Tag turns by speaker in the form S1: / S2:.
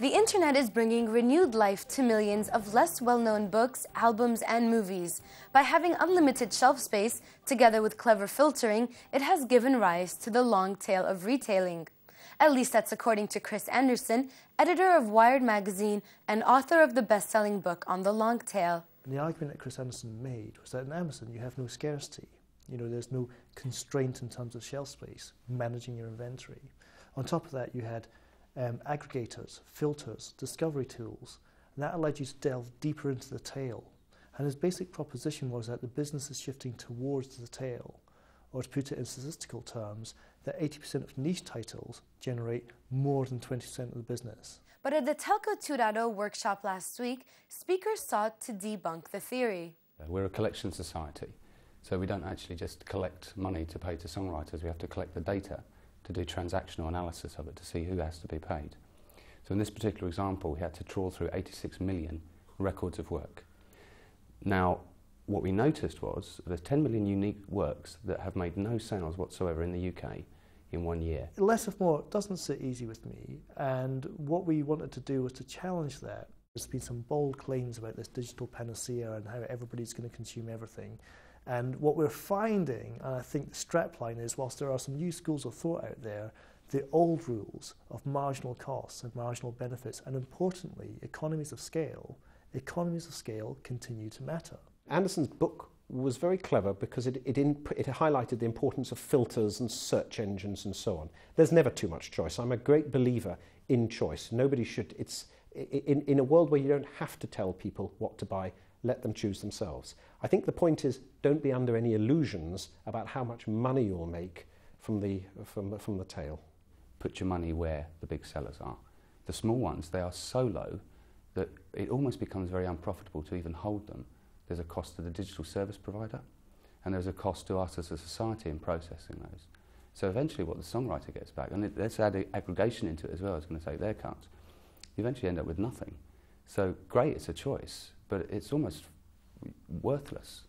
S1: The internet is bringing renewed life to millions of less well-known books, albums, and movies. By having unlimited shelf space, together with clever filtering, it has given rise to the long tail of retailing. At least that's according to Chris Anderson, editor of Wired magazine and author of the best-selling book on the long tail.
S2: And the argument that Chris Anderson made was that in Amazon you have no scarcity. There's no constraint in terms of shelf space, managing your inventory. On top of that, you had aggregators, filters, discovery tools, and that allowed you to delve deeper into the tail. And his basic proposition was that the business is shifting towards the tail, or to put it in statistical terms, that 80% of niche titles generate more than 20% of the business.
S1: But at the Telco 2.0 workshop last week, speakers sought to debunk the theory.
S3: We're a collection society, so we don't actually just collect money to pay to songwriters, we have to collect the data to do transactional analysis of it to see who has to be paid. So in this particular example, we had to trawl through 86 million records of work. Now, what we noticed was there's 10 million unique works that have made no sales whatsoever in the UK in 1 year.
S2: Less of more doesn't sit easy with me, and what we wanted to do was to challenge that. There's been some bold claims about this digital panacea and how everybody's going to consume everything. And what we're finding, and I think the strapline is, whilst there are some new schools of thought out there, the old rules of marginal costs and marginal benefits, and importantly, economies of scale continue to matter.
S4: Anderson's book was very clever because it highlighted the importance of filters and search engines and so on. There's never too much choice. I'm a great believer in choice. Nobody should, in a world where you don't have to tell people what to buy, let them choose themselves. I think the point is, don't be under any illusions about how much money you'll make from the tail.
S3: Put your money where the big sellers are. The small ones, they are so low that it almost becomes very unprofitable to even hold them. There's a cost to the digital service provider, and there's a cost to us as a society in processing those. So eventually what the songwriter gets back, and let's add aggregation into it as well, it's going to take their cuts, you eventually end up with nothing. So great, it's a choice, but it's almost worthless.